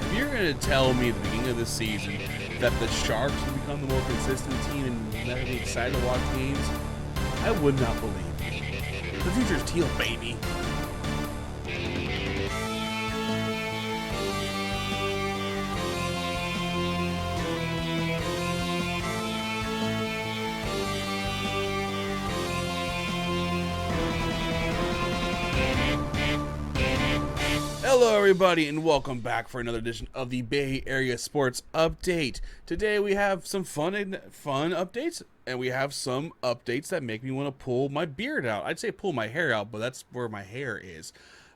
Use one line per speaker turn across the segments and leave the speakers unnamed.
If you're going to tell me at the beginning of this season that the Sharks will become the more consistent team and let me excited to watch games, I would not believe you. The future's Teal, baby. Hello everybody and welcome back for another edition of the Bay Area Sports Update. Today we have some fun updates, and we have some updates that make me want to pull my beard out. I'd say pull my hair out, but that's where my hair is.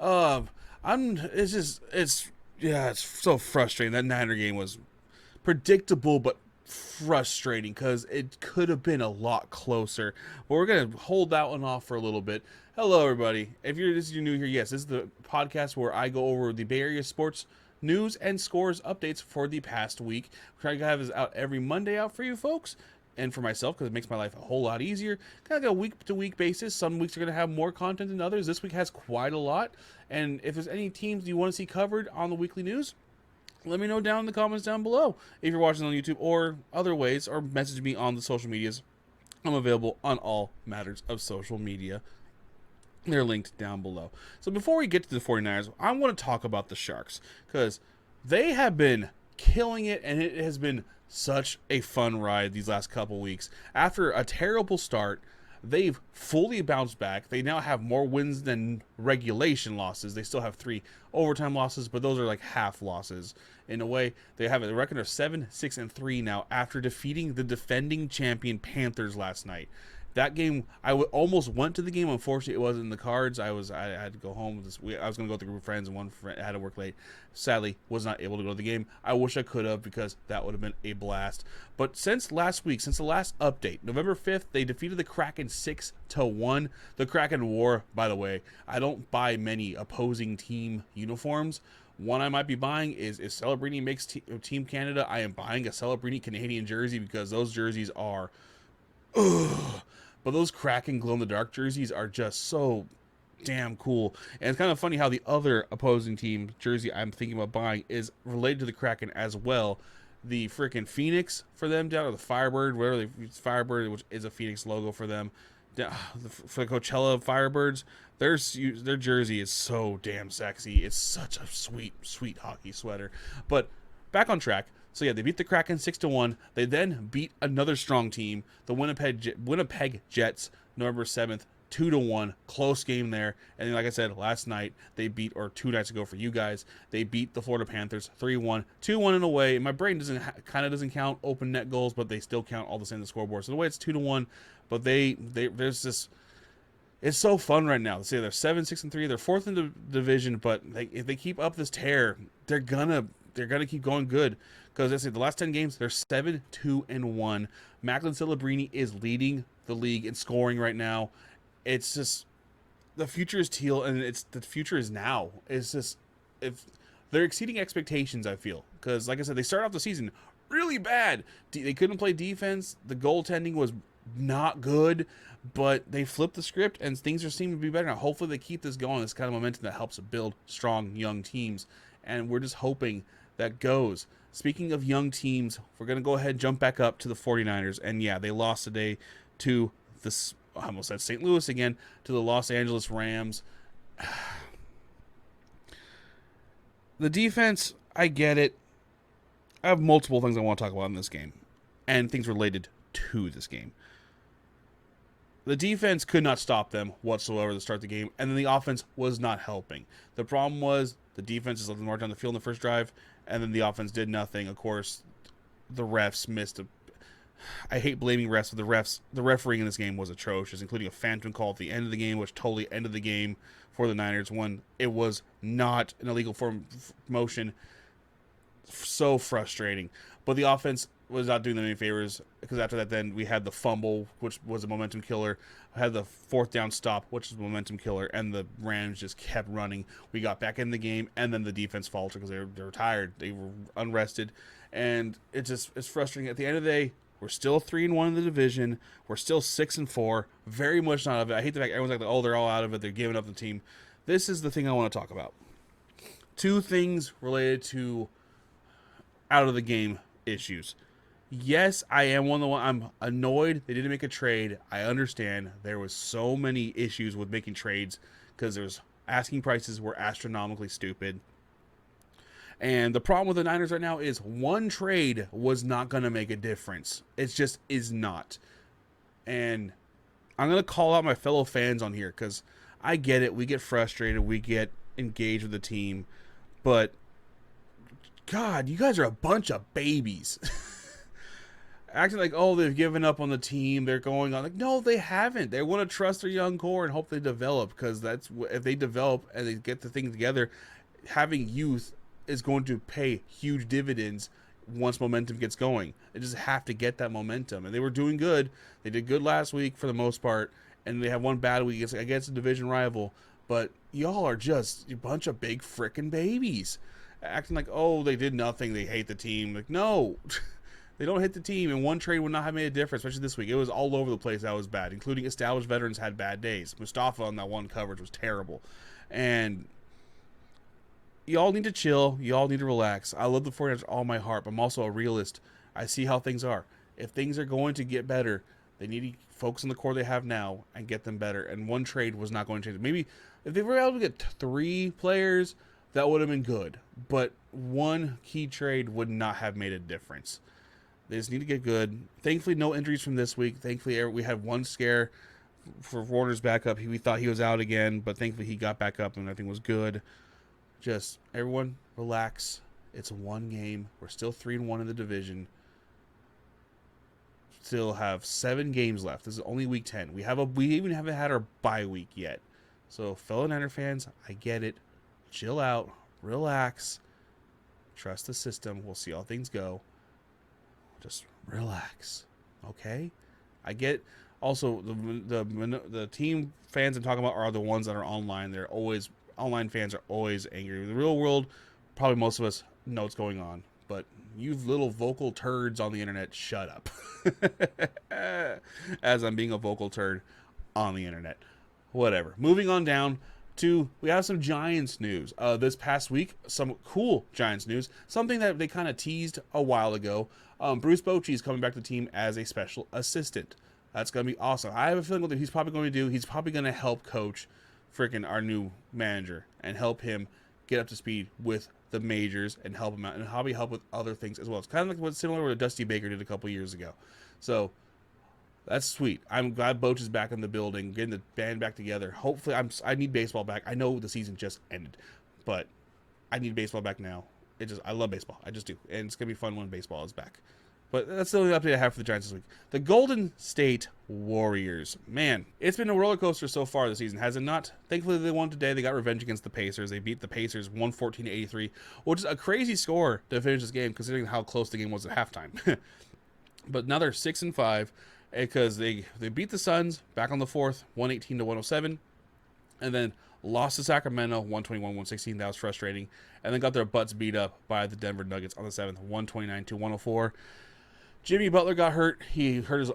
It's so frustrating. That Niner game was predictable but frustrating because it could have been a lot closer. But we're going to hold that one off for a little bit. Hello, everybody. If you're new here, yes, this is the podcast where I go over the Bay Area sports news and scores updates for the past week. We're trying to have this out every Monday out for you folks and for myself because it makes my life a whole lot easier. Kind of like a week-to-week basis. Some weeks are going to have more content than others. This week has quite a lot. And if there's any teams you want to see covered on the weekly news, let me know down in the comments down below if you're watching on YouTube or other ways, or message me on the social medias. I'm available on all matters of social media. They're linked down below. So before we get to the 49ers, I want to talk about the Sharks because they have been killing it, and it has been such a fun ride these last couple weeks. After a terrible start, they've fully bounced back. They now have more wins than regulation losses. They still have 3 overtime losses, but those are like half losses. In a way, they have a record of 7-6-3 now after defeating the defending champion Panthers last night. That game, almost went to the game. Unfortunately, it wasn't in the cards. I had to go home. I was going to go with a group of friends, and one friend had to work late. Sadly, was not able to go to the game. I wish I could have, because that would have been a blast. But since last week, since the last update, November 5th, they defeated the Kraken 6-1. The Kraken wore, by the way, I don't buy many opposing team uniforms. One I might be buying is if Celebrini makes Team Canada, I am buying a Celebrini Canadian jersey because those jerseys are... Ugh. But those Kraken glow-in-the-dark jerseys are just so damn cool. And it's kind of funny how the other opposing team jersey I'm thinking about buying is related to the Kraken as well. The freaking Phoenix for them down, or the Firebird, whatever it's Firebird, which is a Phoenix logo for them. For the Coachella Firebirds, their jersey is so damn sexy. It's such a sweet, sweet hockey sweater. But back on track. So yeah, they beat the Kraken 6-1. They then beat another strong team, the Winnipeg Jets, November 7th, 2-1. Close game there. And then, like I said, last night they beat, or 2 nights ago for you guys, they beat the Florida Panthers 3-1, 2-1 in a way. My brain doesn't count open net goals, but they still count all the same on the scoreboard. So the way it's 2-1, but there's this. It's so fun right now. Let's say they're 7-6-3. They're 4th in the division, but if they keep up this tear, they're gonna keep going good. Because I say the last 10 games, they're 7-2-1. Macklin Celebrini is leading the league in scoring right now. It's just the future is Teal, and the future is now. It's just if they're exceeding expectations, I feel, because like I said, they started off the season really bad. They couldn't play defense. The goaltending was not good, but they flipped the script, and things are seeming to be better now. Hopefully, they keep this going. This kind of momentum that helps build strong young teams, and we're just hoping that goes. Speaking of young teams, we're going to go ahead and jump back up to the 49ers. And yeah, they lost today to this, I almost said St. Louis again, to the Los Angeles Rams. The defense, I get it. I have multiple things I want to talk about in this game, and things related to this game. The defense could not stop them whatsoever to start the game, and then the offense was not helping. The problem was the defense is letting more down the field in the first drive, and then the offense did nothing. Of course, the refs missed I hate blaming refs, but the refereeing in this game was atrocious, including a phantom call at the end of the game, which totally ended the game for the Niners when it was not an illegal motion. So frustrating. But the offense was not doing them any favors, because after that, then we had the fumble, which was a momentum killer. We had the 4th down stop, which was a momentum killer, and the Rams just kept running. We got back in the game, and then the defense faltered because they were tired. They were unrested, and it's frustrating. At the end of the day, we're still 3-1 in the division. We're still 6-4. Very much not out of it. I hate the fact everyone's like, oh, they're all out of it. They're giving up the team. This is the thing I want to talk about. 2 things related to out of the game issues. Yes, I am one of the one. I'm annoyed they didn't make a trade. I understand there was so many issues with making trades because there's asking prices were astronomically stupid. And the problem with the Niners right now is one trade was not going to make a difference. It just is not. And I'm going to call out my fellow fans on here because I get it. We get frustrated. We get engaged with the team. But, God, you guys are a bunch of babies. Acting like, oh, they've given up on the team. They're going on. Like, no, they haven't. They want to trust their young core and hope they develop because that's if they develop and they get the thing together, having youth is going to pay huge dividends once momentum gets going. They just have to get that momentum. And they were doing good. They did good last week for the most part. And they have one bad week against a division rival. But y'all are just a bunch of big frickin' babies. Acting like, oh, they did nothing. They hate the team. Like, no. They don't hit the team, and one trade would not have made a difference, especially this week. It was all over the place that was bad, including established veterans had bad days. Mustafa on that one coverage was terrible. And y'all need to chill. Y'all need to relax. I love the 49ers with all my heart, but I'm also a realist. I see how things are. If things are going to get better, they need to focus on the core they have now and get them better. And one trade was not going to change it. Maybe if they were able to get 3 players, that would have been good. But one key trade would not have made a difference. They just need to get good. Thankfully, no injuries from this week. Thankfully, we had one scare for Warner's backup. We thought he was out again, but thankfully he got back up and everything was good. Just, everyone, relax. It's one game. We're still 3-1 in the division. Still have 7 games left. This is only week 10. We even haven't had our bye week yet. So, fellow Niner fans, I get it. Chill out. Relax. Trust the system. We'll see how things go. Just relax, okay? I get. Also, the team fans I'm talking about are the ones that are online. They're always online fans are always angry. In the real world, probably most of us know what's going on. But you little vocal turds on the internet, shut up. As I'm being a vocal turd on the internet. Whatever. Moving on down. We have some Giants news. This past week, some cool Giants news. Something that they kind of teased a while ago. Bruce Bochy is coming back to the team as a special assistant. That's going to be awesome. I have a feeling what he's probably going to do, he's probably going to help coach our new manager and help him get up to speed with the majors and help him out and probably help with other things as well. It's kind of like what's similar to what Dusty Baker did a couple years ago. So that's sweet. I'm glad Boch is back in the building, getting the band back together. Hopefully, I need baseball back. I know the season just ended, but I need baseball back now. I love baseball. I just do, and it's gonna be fun when baseball is back. But that's the only update I have for the Giants this week. The Golden State Warriors. Man, it's been a roller coaster so far this season, has it not? Thankfully, they won today. They got revenge against the Pacers. They beat the Pacers 114-83, which is a crazy score to finish this game, considering how close the game was at halftime. But now they're 6-5. Because they beat the Suns back on the 4th, 118-107, and then lost to Sacramento, 121-116. That was frustrating. And then got their butts beat up by the Denver Nuggets on the 7th, 129-104. Jimmy Butler got hurt. He hurt his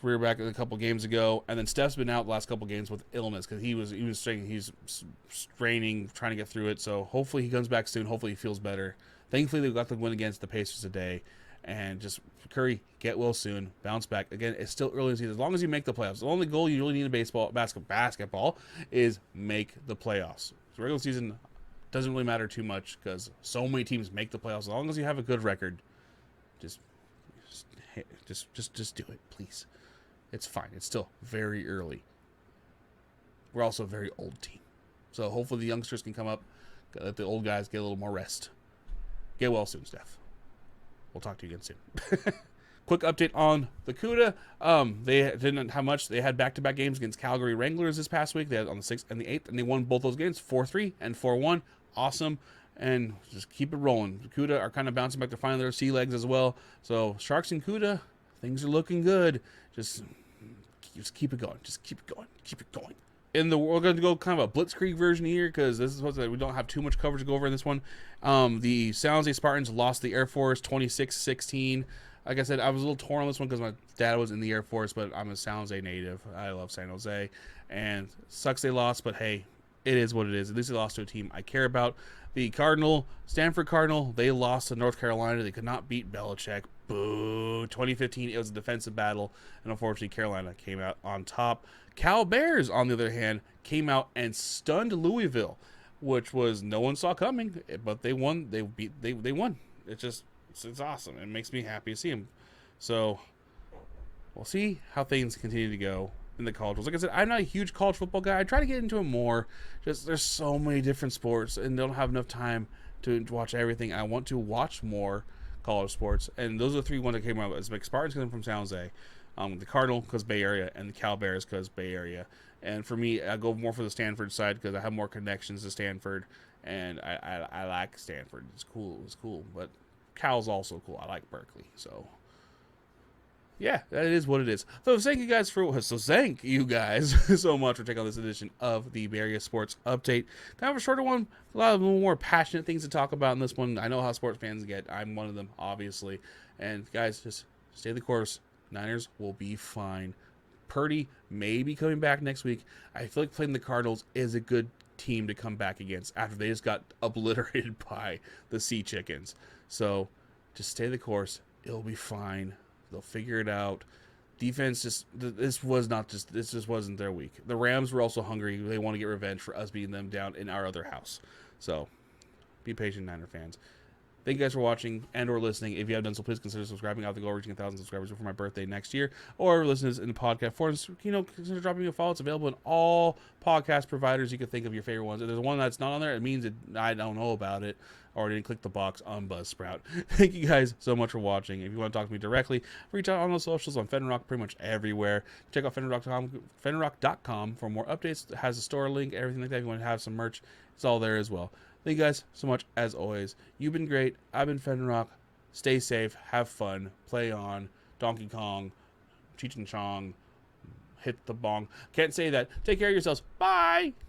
rear back a couple games ago, and then Steph's been out the last couple games with illness because he's straining, trying to get through it. So hopefully he comes back soon. Hopefully he feels better. Thankfully they got the win against the Pacers today. And just Curry, get well soon, bounce back. Again, it's still early in the season. As long as you make the playoffs, the only goal you really need in basketball is make the playoffs. So regular season doesn't really matter too much because so many teams make the playoffs. As long as you have a good record, just do it, please. It's fine. It's still very early. We're also a very old team, so hopefully the youngsters can come up, let the old guys get a little more rest. Get well soon, Steph. We'll talk to you again soon. Quick update on the CUDA. They didn't have much. They had back-to-back games against Calgary Wranglers this past week. They had on the 6th and the 8th, and they won both those games 4-3 and 4-1. Awesome. And just keep it rolling. The CUDA are kind of bouncing back to finding their sea legs as well. So Sharks and CUDA, things are looking good. Just keep it going. Just keep it going. Keep it going. We're going to go kind of a blitzkrieg version here because this is we don't have too much coverage to go over in this one. The San Jose Spartans lost the Air Force 26-16. Like I said, I was a little torn on this one because my dad was in the Air Force, but I'm a San Jose native. I love San Jose, and sucks they lost, but hey, it is what it is. At least they lost to a team I care about. The Stanford Cardinal, they lost to North Carolina. They could not beat Belichick. Boo. 2015, it was a defensive battle, and unfortunately, Carolina came out on top. Cal Bears, on the other hand, came out and stunned Louisville, which was no one saw coming, but they won. They won. It's awesome. It makes me happy to see them. So we'll see how things continue to go in the college. Like I said, I'm not a huge college football guy. I try to get into it more. Just there's so many different sports, and don't have enough time to watch everything. I want to watch more college sports, and those are the three ones that came out. It's like Spartans coming from San Jose, the Cardinal because Bay Area, and the Cal Bears because Bay Area. And for me, I go more for the Stanford side because I have more connections to Stanford, and I like Stanford. It's cool. It's cool, but Cal's also cool. I like Berkeley, so. Yeah, that is what it is. So thank you guys so much for checking out this edition of the Bay Area Sports Update. Kind of a shorter one, a lot of more passionate things to talk about in this one. I know how sports fans get. I'm one of them, obviously. And guys, just stay the course. Niners will be fine. Purdy may be coming back next week. I feel like playing the Cardinals is a good team to come back against after they just got obliterated by the Sea Chickens. So just stay the course. It'll be fine. They'll figure it out. Defense this just wasn't their week. The Rams were also hungry. They want to get revenge for us beating them down in our other house. So be patient, Niner fans. Thank you guys for watching and or listening. If you have done so, please consider subscribing. I have to go reaching 1,000 subscribers before my birthday next year. Or listeners in the podcast forums, consider dropping me a follow. It's available in all podcast providers you can think of, your favorite ones. If there's one that's not on there, it means I don't know about it or didn't click the box on Buzzsprout. Thank you guys so much for watching. If you want to talk to me directly, reach out on the socials on Fenrirock, pretty much everywhere. Check out Fenrirock.com for more updates. It has a store link, everything like that. If you want to have some merch, it's all there as well. Thank you guys so much, as always. You've been great. I've been Fenrirock. Stay safe. Have fun. Play on. Donkey Kong. Cheech and Chong. Hit the bong. Can't say that. Take care of yourselves. Bye!